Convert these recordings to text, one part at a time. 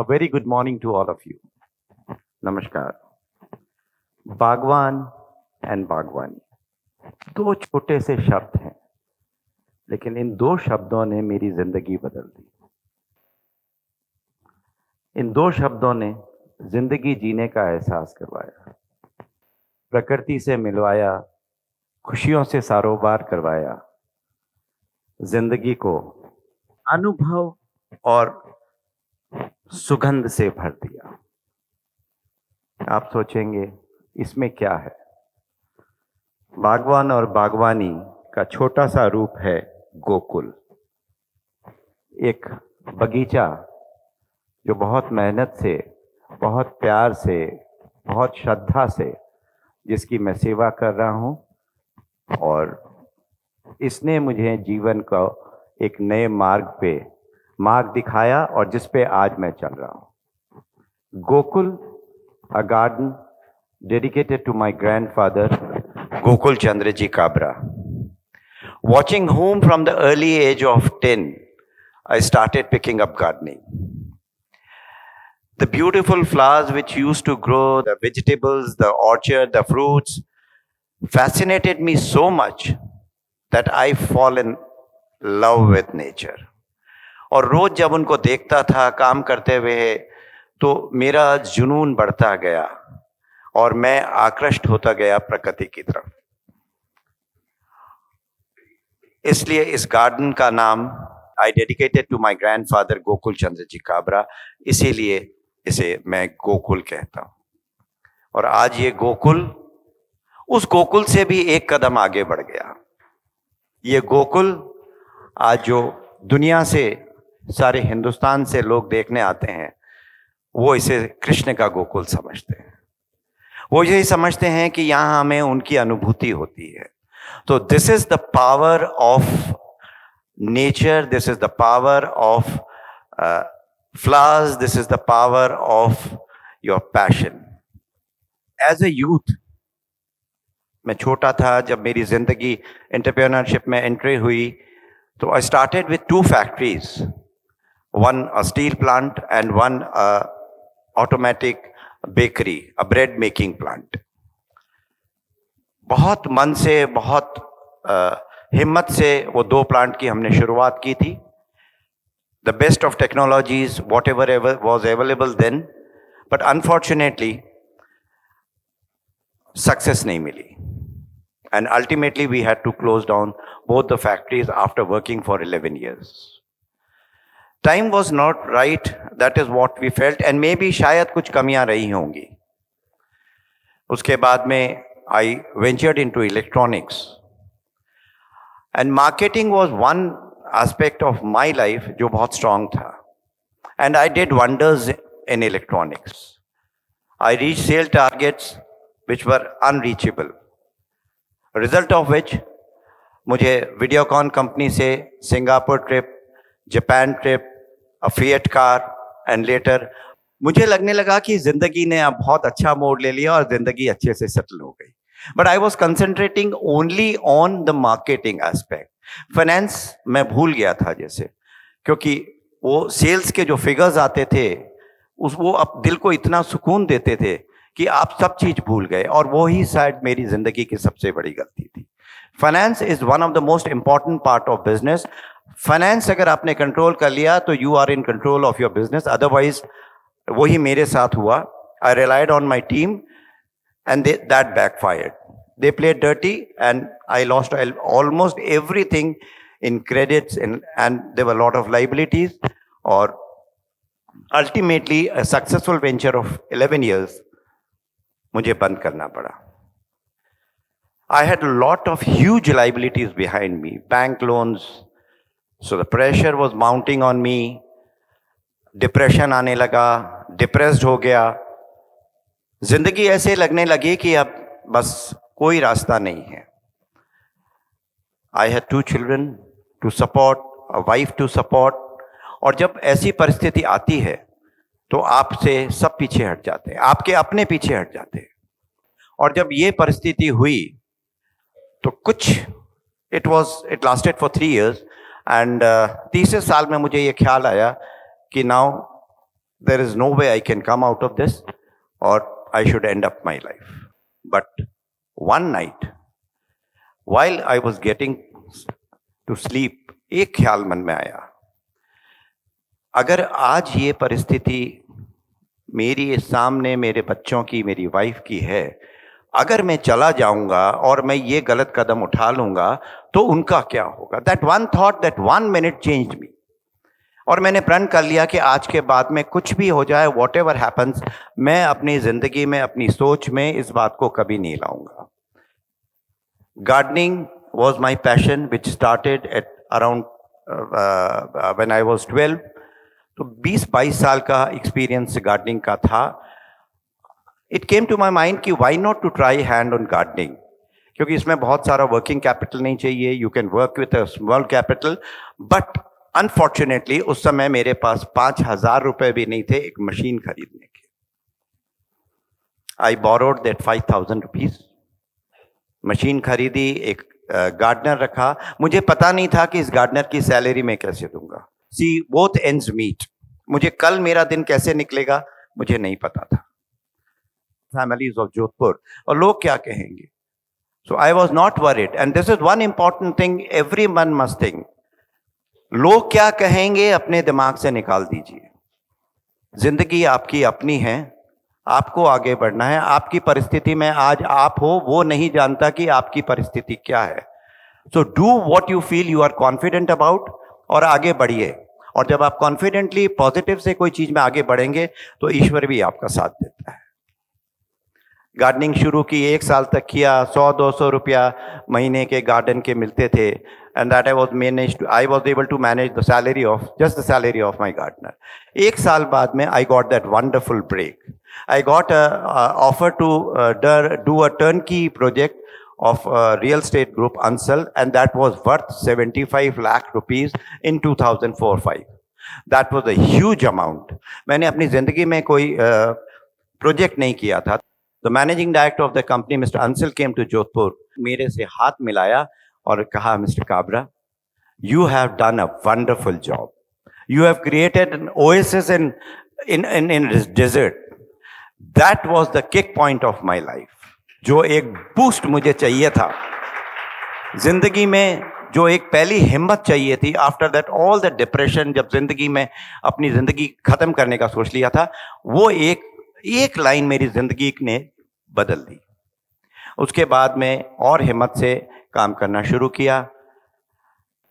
A very good morning to all of you. नमस्कार. बागवान and बागवानी दो छोटे से शब्द हैं, लेकिन इन दो शब्दों ने मेरी जिंदगी बदल दी. इन दो शब्दों ने जिंदगी जीने का एहसास करवाया, प्रकृति से मिलवाया, खुशियों से सारोबार करवाया, जिंदगी को अनुभव और सुगंध से भर दिया. आप सोचेंगे इसमें क्या है? बागवान और बागवानी का छोटा सा रूप है गोकुल. एक बगीचा जो बहुत मेहनत से, बहुत प्यार से, बहुत श्रद्धा से, जिसकी मैं सेवा कर रहा हूं, और इसने मुझे जीवन का एक नए मार्ग दिखाया और जिस पे आज मैं चल रहा हूं. Gokul, a garden dedicated to my grandfather Gokul Chandraji Kabra, watching whom from the early age of 10 I started picking up gardening. The beautiful flowers which used to grow, the vegetables, the orchard, the fruits fascinated me so much that I fall in love with nature. और रोज जब उनको देखता था काम करते हुए, तो मेरा जुनून बढ़ता गया और मैं आकृष्ट होता गया प्रकृति की तरफ. इसलिए इस गार्डन का नाम I dedicated to my grandfather Gokul Chandra ji Kabra, इसीलिए इसे मैं गोकुल कहता हूं. और आज ये गोकुल उस गोकुल से भी एक कदम आगे बढ़ गया. ये गोकुल आज जो दुनिया से, सारे हिंदुस्तान से लोग देखने आते हैं, वो इसे कृष्ण का गोकुल समझते हैं. वो यही समझते हैं कि यहां हमें उनकी अनुभूति होती है. तो this is the power of nature, this is the power of flowers, this is the power of your passion. As a youth, मैं छोटा था जब मेरी जिंदगी एंटरप्रेन्योरशिप में एंट्री हुई, तो I started with 2 factories, one a steel plant and one automatic bakery, a bread making plant. बहुत मन से, बहुत हिम्मत से वो 2 प्लांट की हमने शुरुआत की थी. The best of technologies, whatever was available then, but unfortunately success नहीं मिली, and ultimately we had to close down both the factories after working for 11 years. Time was not right, that is what we felt, and maybe शायद कुछ कमियां रही होंगी. उसके बाद में I ventured into electronics, and marketing was one aspect of my life जो बहुत strong था, and I did wonders in electronics. I reached sale targets which were unreachable, result of which मुझे वीडियोकॉन कंपनी से Singapore trip, Japan trip, a Fiat car, and later मुझे लगने लगा कि जिंदगी ने अब बहुत अच्छा मोड़ ले लिया और जिंदगी अच्छे से सेटल हो गई. But I was concentrating only on the marketing aspect. Finance मैं भूल गया था जैसे, क्योंकि वो सेल्स के जो फिगर्स आते थे वो अब दिल को इतना सुकून देते थे कि आप सब चीज भूल गए, और वो ही शायद मेरी जिंदगी की सबसे बड़ी गलती थी. Finance is one of the most important part of business. Finance अगर आपने कंट्रोल कर लिया तो you are in control of your business. Otherwise वही मेरे साथ हुआ. I relied on my team and that backfired. They played dirty and I lost almost everything in credits and there were lot of liabilities. और ultimately a successful venture of 11 years मुझे बंद करना पड़ा. I had a lot of huge liabilities behind me, bank loans. So the pressure was mounting on me. Depression आने लगा, depressed हो गया. जिंदगी ऐसे लगने लगी कि अब बस कोई रास्ता नहीं है. I had 2 children to support, a wife to support. और जब ऐसी परिस्थिति आती है तो आपसे सब पीछे हट जाते हैं, आपके अपने पीछे हट जाते हैं. और जब ये परिस्थिति हुई तो कुछ it lasted for 3 years, and तीसरे साल में मुझे ये ख्याल आया कि now there is no way I can come out of this or I should end up my life. But one night, while I was getting to sleep, एक ख्याल मन में आया, अगर आज ये परिस्थिति मेरी सामने मेरे बच्चों की, मेरी वाइफ की है, अगर मैं चला जाऊंगा और मैं ये गलत कदम उठा लूंगा तो उनका क्या होगा? That one thought, that 1 minute changed me. और मैंने प्रण कर लिया कि आज के बाद में कुछ भी हो जाए, वॉट एवर हैपन्स, मैं अपनी जिंदगी में, अपनी सोच में इस बात को कभी नहीं लाऊंगा. Gardening was my passion which started at around when I was 12. तो 20-22 साल का एक्सपीरियंस गार्डनिंग का था. It came to my mind कि why not to try hand on gardening, क्योंकि इसमें बहुत सारा वर्किंग कैपिटल नहीं चाहिए. You can work with a small capital. But unfortunately उस समय मेरे पास 5,000 रुपए भी नहीं थे एक मशीन खरीदने के. I borrowed that 5,000 rupees. Machine खरीदी, एक गार्डनर रखा. मुझे पता नहीं था कि इस गार्डनर की सैलरी मैं कैसे दूंगा. C both ends meet. मुझे कल मेरा दिन कैसे निकलेगा मुझे नहीं पता था. फैमिलीज ऑफ जोधपुर, और लोग क्या कहेंगे. So I was not worried. And this is one important thing every one must think. लोग क्या कहेंगे अपने दिमाग से निकाल दीजिए. जिंदगी आपकी अपनी है, आपको आगे बढ़ना है. आपकी परिस्थिति में आज आप हो, वो नहीं जानता कि आपकी परिस्थिति क्या है. So do what you feel you are confident about और आगे बढ़िए. और जब आप कॉन्फिडेंटली पॉजिटिव से कोई चीज में आगे बढ़ेंगे तो ईश्वर भी आपका साथ देता है. गार्डनिंग शुरू की, 1 साल तक किया. 100-200 रुपया महीने के गार्डन के मिलते थे. And that I was able to manage the salary of just the salary of my gardener. 1 साल बाद में I got that wonderful break. I got offer to do a turnkey project of real estate group Ansal, and that was worth 75 lakh rupees in 2004-05. That was a huge amount. मैंने अपनी जिंदगी में कोई project नहीं किया था. The managing director of the company, Mr. Ansal, came to Jodhpur. मेरे से हाथ मिलाया और कहा, Mr. Kabra, you have done a wonderful job. You have created an oasis in this desert. That was the kick point of my life. जो एक boost मुझे चाहिए था जिंदगी में, जो एक पहली हिम्मत चाहिए थी. After that all the depression, जब जिंदगी में अपनी जिंदगी खत्म करने का सोच लिया था, वो एक लाइन मेरी जिंदगी ने बदल दी. उसके बाद में और हिम्मत से काम करना शुरू किया.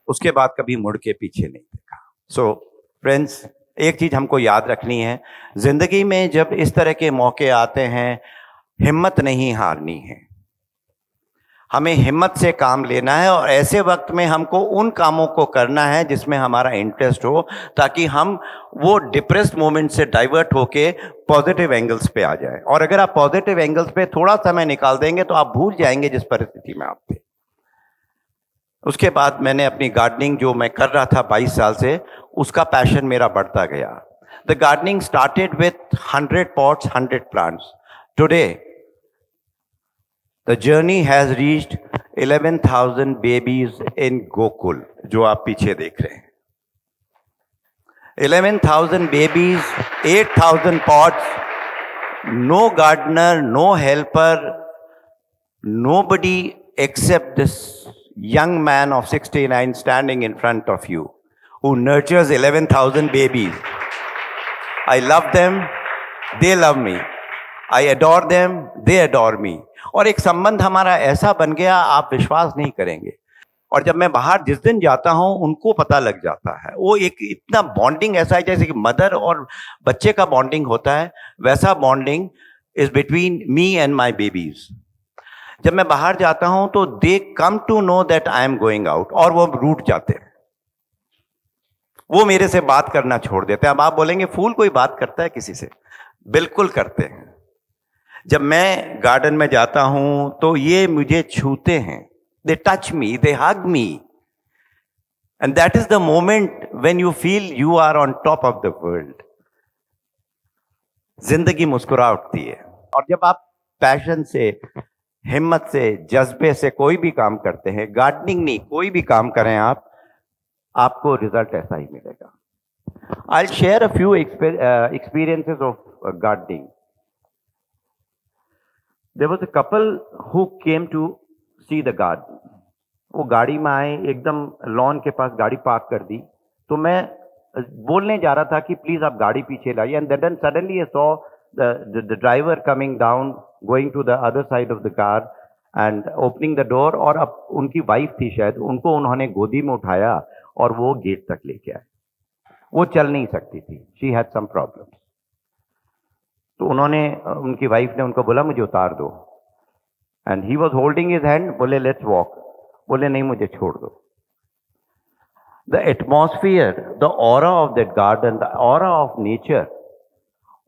उसके बाद कभी मुड़ के पीछे नहीं देखा. सो फ्रेंड्स, एक चीज हमको याद रखनी है, जिंदगी में जब इस तरह के मौके आते हैं, हिम्मत नहीं हारनी है. हमें हिम्मत से काम लेना है और ऐसे वक्त में हमको उन कामों को करना है जिसमें हमारा इंटरेस्ट हो, ताकि हम वो डिप्रेस्ड मोमेंट से डाइवर्ट होके पॉजिटिव एंगल्स पे आ जाए. और अगर आप पॉजिटिव एंगल्स पे थोड़ा समय निकाल देंगे तो आप भूल जाएंगे जिस परिस्थिति में आप थे. उसके बाद मैंने अपनी गार्डनिंग जो मैं कर रहा था 22 साल से, उसका पैशन मेरा बढ़ता गया. The gardening started with 100 pots, 100 plants. Today The journey has reached 11,000 babies in Gokul, जो आप पीछे देख रहे हैं. 11,000 babies, 8,000 pots, no gardener, no helper, nobody except this young man of 69 standing in front of you, who nurtures 11,000 babies. I love them, they love me. I adore them, they adore me. और एक संबंध हमारा ऐसा बन गया, आप विश्वास नहीं करेंगे. और जब मैं बाहर जिस दिन जाता हूं, उनको पता लग जाता है. वो एक इतना बॉन्डिंग ऐसा है जैसे कि मदर और बच्चे का बॉन्डिंग होता है, वैसा bonding is between me and my babies. जब मैं बाहर जाता हूं तो they come to know that I am going out, और वो रूठ जाते हैं. वो मेरे से बात करना छोड़ देते हैं. अब आप बोलेंगे, फूल कोई बात करता है किसी से? बिल्कुल करते हैं. जब मैं गार्डन में जाता हूं तो ये मुझे छूते हैं. They touch me, they hug me, and that is the moment when you feel you are on top of the world. जिंदगी मुस्कुरा उठती है. और जब आप पैशन से, हिम्मत से, जज्बे से कोई भी काम करते हैं, गार्डनिंग नहीं कोई भी काम करें आप, आपको रिजल्ट ऐसा ही मिलेगा. I'll share a few experiences of gardening. There was a couple who came to see the garden. वो गाड़ी में आए, एकदम लॉन के पास गाड़ी पार्क कर दी, तो मैं बोलने जा रहा था कि प्लीज आप गाड़ी पीछे लाइए, and then suddenly I saw the driver coming down, going to the other side of the car and opening the door, और अब उनकी वाइफ थी शायद, उनको उन्होंने गोदी में उठाया और वो गेट तक लेके आए। वो चल नहीं सकती थी, शी हैड सम प्रॉब्लम्स। तो उन्होंने, उनकी वाइफ ने उनको बोला मुझे उतार दो, and he was holding his hand, बोले लेट्स वॉक, बोले नहीं मुझे छोड़ दो। The atmosphere, the aura of that garden, the aura of nature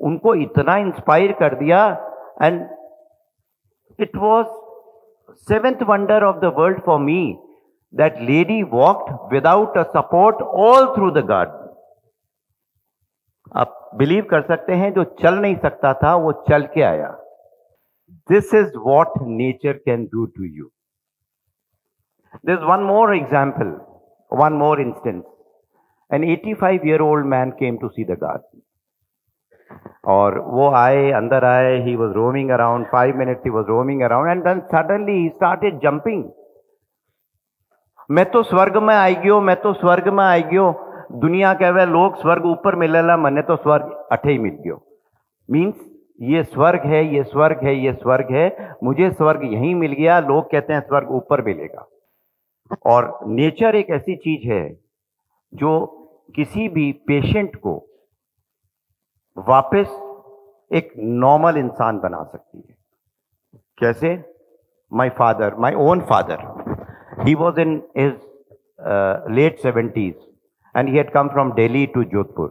उनको इतना इंस्पायर कर दिया, and it was seventh wonder of the world for me that lady walked without a support all through the garden. आप believe कर सकते हैं, जो चल नहीं सकता था वो चल के आया। This is what nature can do to you. There's one more example, one more instance. An 85-year-old man came to see the garden. और वो आए, अंदर आए, he was roaming around, 5 minutes he was roaming around, and then suddenly he started jumping. मैं तो स्वर्ग में आई गयो, मैं तो स्वर्ग में आई गयो। दुनिया कहवे लोग स्वर्ग ऊपर मिलेला, मने तो स्वर्ग अठे ही मिल गयो। मीन्स ये स्वर्ग है, ये स्वर्ग है, ये स्वर्ग है, मुझे स्वर्ग यहीं मिल गया। लोग कहते हैं स्वर्ग ऊपर मिलेगा। और नेचर एक ऐसी चीज है जो किसी भी पेशेंट को वापस एक नॉर्मल इंसान बना सकती है। कैसे? My father, my own father, he was in his late 70s and he had come from Delhi to Jodhpur.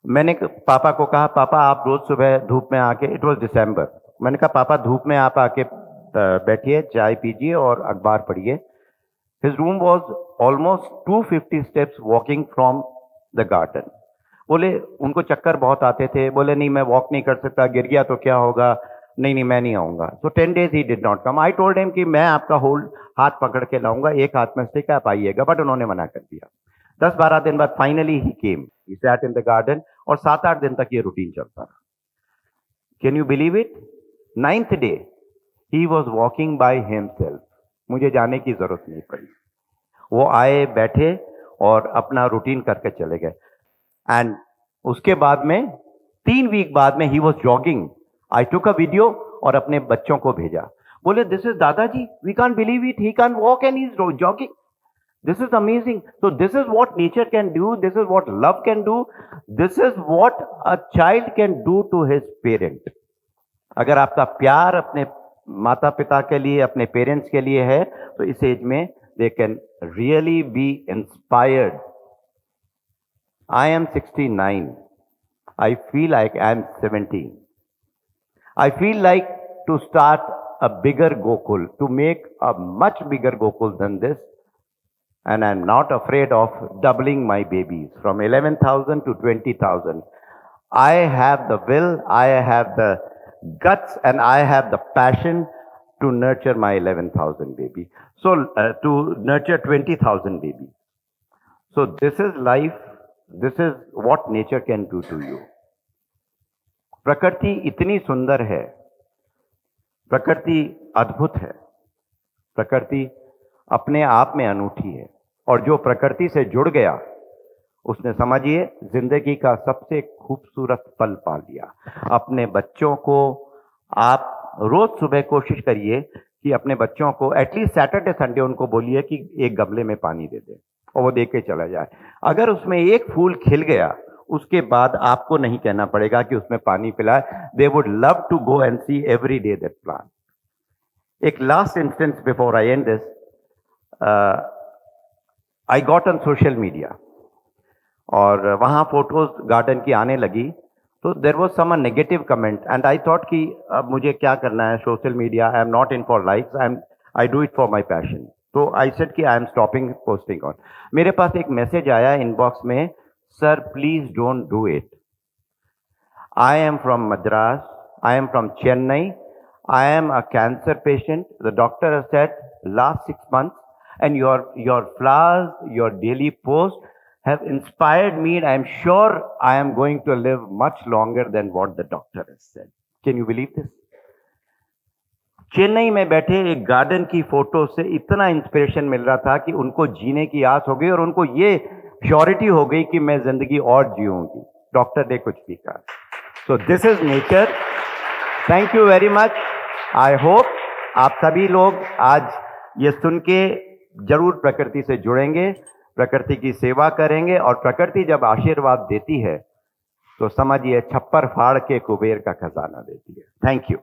मैंने पापा को कहा, पापा आप रोज सुबह धूप में आके, इट वाज दिसंबर, मैंने कहा पापा धूप में आप आके बैठिए, चाय पीजिए और अखबार पढ़िए। His room was almost 250 steps walking from the garden. बोले उनको चक्कर बहुत आते थे, बोले नहीं मैं वॉक नहीं कर सकता, गिर गया तो क्या होगा, नहीं नहीं मैं नहीं आऊंगा। So 10 days he did not come. I told him कि मैं आपका होल्ड हाथ पकड़ के लाऊंगा, एक हाथ में स्टिक आप आइएगा, बट उन्होंने मना कर दिया। 10-12 दिन बाद finally he came, he sat in the garden, और 7-8 दिन तक ये रूटीन चलता रहा। Can you believe it? 9th day he was walking by himself, मुझे जाने की जरूरत नहीं पड़ी। वो आए, बैठे और अपना रूटीन करके चले गए। एंड उसके बाद में 3 वीक बाद में he was jogging. I took a video और अपने बच्चों को भेजा। बोले this is dadaji, we can't believe it, he can walk and he is jogging, this is amazing. So this is what nature can do, this is what love can do, this is what a child can do to his parent. अगर आपका प्यार अपने माता पिता के लिए, अपने parents के लिए है, तो इस एज में they can really be inspired. I am 69. I feel like I am 17. I feel like to start a bigger Gokul, to make a much bigger Gokul than this. And I'm not afraid of doubling my babies from 11,000 to 20,000. I have the will, I have the guts, and I have the passion to nurture my 11,000 baby. So to nurture 20,000 baby. So this is life. This is what nature can do to you. प्रकृति इतनी सुंदर है, प्रकृति अद्भुत है, प्रकृति अपने आप में अनूठी है, और जो प्रकृति से जुड़ गया उसने, समझिए, जिंदगी का सबसे खूबसूरत पल पा लिया। अपने बच्चों को आप रोज सुबह कोशिश करिए कि अपने बच्चों को एटलीस्ट सैटरडे संडे उनको बोलिए कि एक गमले में पानी दे दे, और वो दे के चला जाए। अगर उसमें एक फूल खिल गया, उसके बाद आपको नहीं कहना पड़ेगा कि उसमें पानी पिलाए। They would love to go and see every day that plant. एक last instance before I end this, I got on social media, और वहां फोटोज गार्डन की आने लगी, तो there was some negative comment, and I thought कि अब मुझे क्या करना है, social media, I am not in for likes, I do it for my passion. तो आई सेड कि I am stopping posting on. मेरे पास एक मैसेज आया इनबॉक्स में, sir please don't do it, I am from Madras, I am from Chennai, I am a cancer patient, the doctor has said last 6 months, and your flowers, your daily post, have inspired me, and I'm sure I am going to live much longer than what the doctor has said. Can you believe this? Chennai में बैठे एक garden की photo से इतना inspiration मिल रहा था कि उनको जीने की आस हो गई और उनको ये श्योरिटी हो गई कि मैं जिंदगी और जीऊंगी. डॉक्टर ने कुछ भी कहा. सो this is nature. Thank you very much. I hope आप सभी लोग आज ये सुन के जरूर प्रकृति से जुड़ेंगे, प्रकृति की सेवा करेंगे, और प्रकृति जब आशीर्वाद देती है तो समझिए छप्पर फाड़ के कुबेर का खजाना देती है. Thank you.